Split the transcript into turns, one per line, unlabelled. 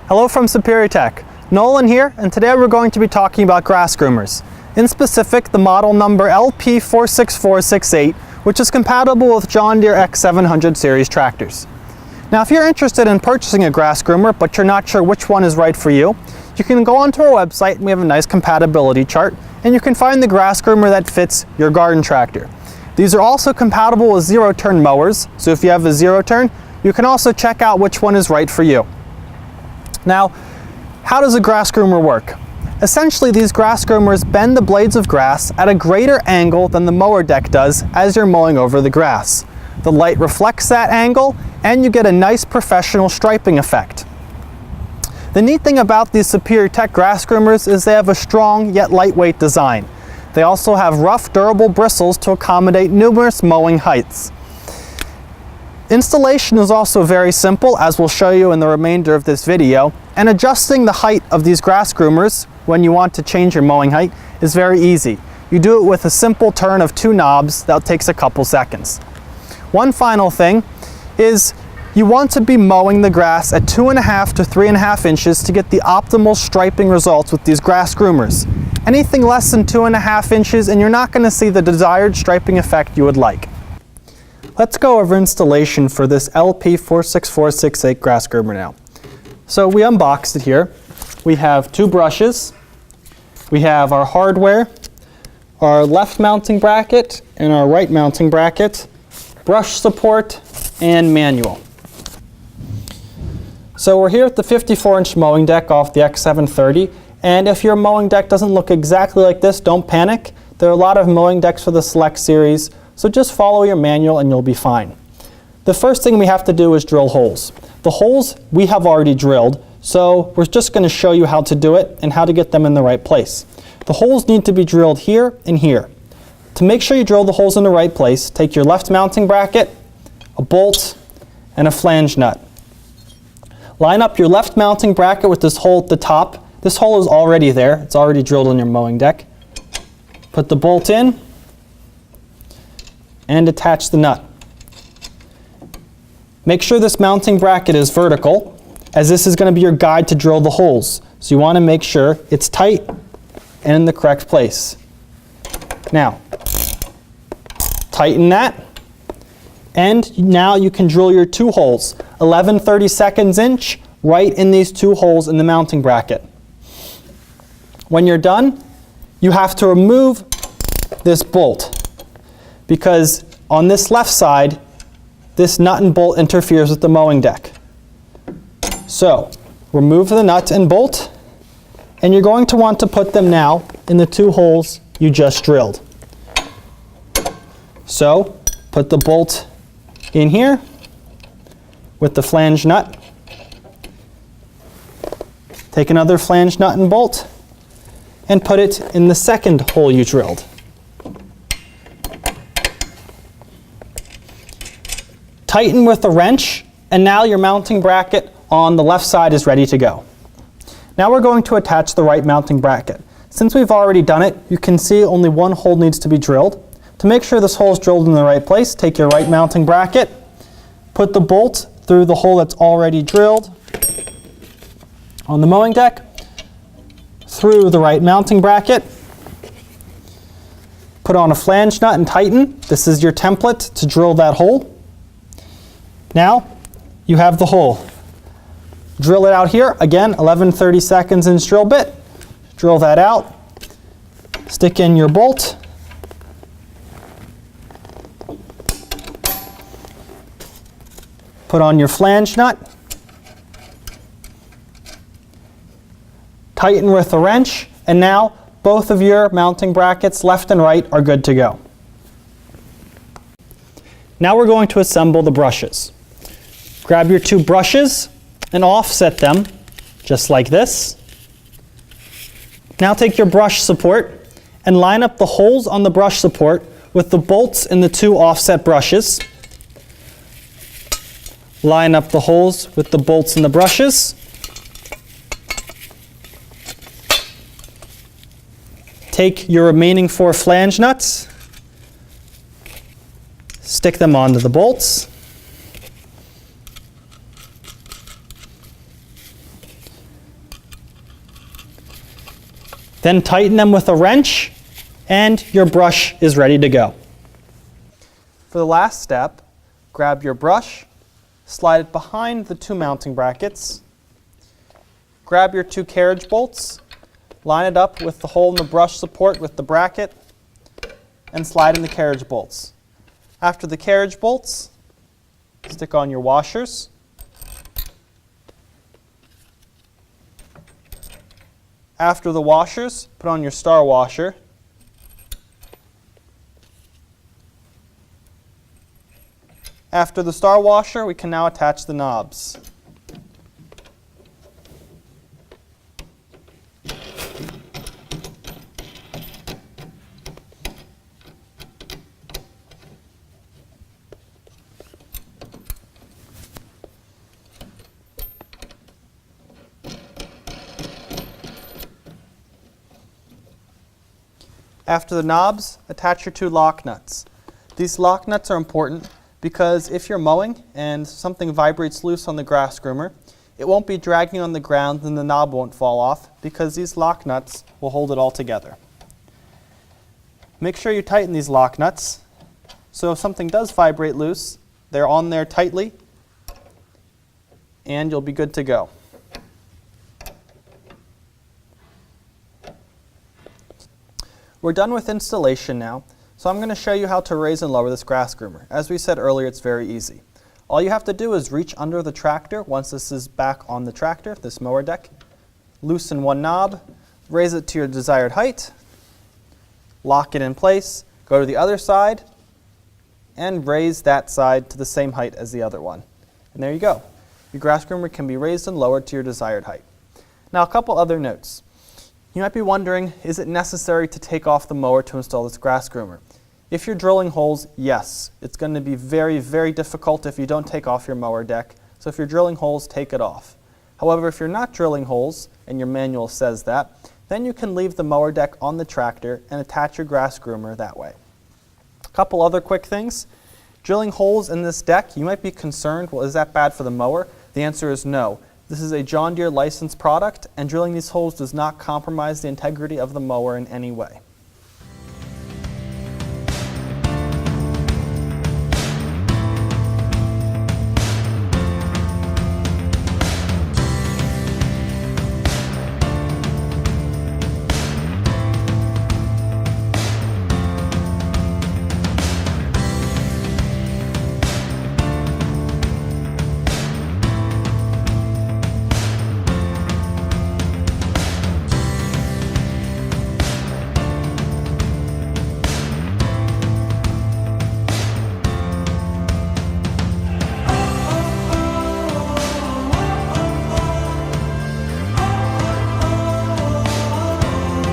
Hello from Superior Tech. Nolan here, and today we're going to be talking about grass groomers. In specific, the model number LP46468, which is compatible with John Deere X700 series tractors. Now, if you're interested in purchasing a grass groomer, but you're not sure which one is right for you, you can go onto our website and we have a nice compatibility chart, and you can find the grass groomer that fits your garden tractor. These are also compatible with zero-turn mowers, so if you have a zero-turn, you can also check out which one is right for you. Now, how does a grass groomer work? Essentially, these grass groomers bend the blades of grass at a greater angle than the mower deck does as you're mowing over the grass. The light reflects that angle, and you get a nice professional striping effect. The neat thing about these Superior Tech grass groomers is they have a strong yet lightweight design. They also have rough, durable bristles to accommodate numerous mowing heights. Installation is also very simple, as we'll show you in the remainder of this video, and adjusting the height of these grass groomers when you want to change your mowing height is very easy. You do it with a simple turn of two knobs that takes a couple seconds. One final thing is you want to be mowing the grass at 2.5 to 3.5 inches to get the optimal striping results with these grass groomers. Anything less than 2.5 inches and you're not going to see the desired striping effect you would like. Let's go over installation for this LP46468 grass groomer now. So we unboxed it here. We have two brushes. We have our hardware, our left mounting bracket and our right mounting bracket, brush support, and manual. So we're here at the 54-inch mowing deck off the X730, and if your mowing deck doesn't look exactly like this, don't panic. There are a lot of mowing decks for the Select series, so just follow your manual and you'll be fine. The first thing we have to do is drill holes. The holes we have already drilled, so we're just going to show you how to do it and how to get them in the right place. The holes need to be drilled here and here. To make sure you drill the holes in the right place, take your left mounting bracket, a bolt, and a flange nut. Line up your left mounting bracket with this hole at the top. This hole is already there. It's already drilled in your mowing deck. Put the bolt in and attach the nut. Make sure this mounting bracket is vertical, as this is going to be your guide to drill the holes. So you want to make sure it's tight and in the correct place. Now, tighten that, and now you can drill your two holes, 11/32 inch, right in these two holes in the mounting bracket. When you're done, you have to remove this bolt, because on this left side, this nut and bolt interferes with the mowing deck. So, remove the nut and bolt, and you're going to want to put them now in the two holes you just drilled. So, put the bolt in here with the flange nut. Take another flange nut and bolt and put it in the second hole you drilled. Tighten with a wrench, and now your mounting bracket on the left side is ready to go. Now we're going to attach the right mounting bracket. Since we've already done it, you can see only one hole needs to be drilled. To make sure this hole is drilled in the right place, take your right mounting bracket, put the bolt through the hole that's already drilled on the mowing deck, through the right mounting bracket, put on a flange nut and tighten. This is your template to drill that hole. Now you have the hole. Drill it out here. Again, 11/32 inch drill bit. Drill that out. Stick in your bolt. Put on your flange nut. Tighten with a wrench, and now both of your mounting brackets, left and right, are good to go. Now we're going to assemble the brushes. Grab your two brushes and offset them just like this. Now take your brush support and line up the holes on the brush support with the bolts in the two offset brushes. Line up the holes with the bolts in the brushes. Take your remaining 4 flange nuts, stick them onto the bolts, Then tighten them with a wrench, and your brush is ready to go. For the last step, grab your brush, slide it behind the 2 mounting brackets, grab your 2 carriage bolts, line it up with the hole in the brush support with the bracket, and slide in the carriage bolts. After the carriage bolts, stick on your washers. After the washers, put on your star washer. After the star washer, we can now attach the knobs. After the knobs, attach your 2 lock nuts. These lock nuts are important because if you're mowing and something vibrates loose on the grass groomer, it won't be dragging on the ground and the knob won't fall off because these lock nuts will hold it all together. Make sure you tighten these lock nuts so if something does vibrate loose, they're on there tightly and you'll be good to go. We're done with installation now, so I'm going to show you how to raise and lower this grass groomer. As we said earlier, it's very easy. All you have to do is reach under the tractor once this is back on the tractor, this mower deck, loosen one knob, raise it to your desired height, lock it in place, go to the other side, and raise that side to the same height as the other one. And there you go. Your grass groomer can be raised and lowered to your desired height. Now a couple other notes. You might be wondering, is it necessary to take off the mower to install this grass groomer? If you're drilling holes, yes. It's going to be very, very difficult if you don't take off your mower deck. So if you're drilling holes, take it off. However, if you're not drilling holes, and your manual says that, then you can leave the mower deck on the tractor and attach your grass groomer that way. A couple other quick things. Drilling holes in this deck, you might be concerned, well, is that bad for the mower? The answer is no. This is a John Deere licensed product, and drilling these holes does not compromise the integrity of the mower in any way.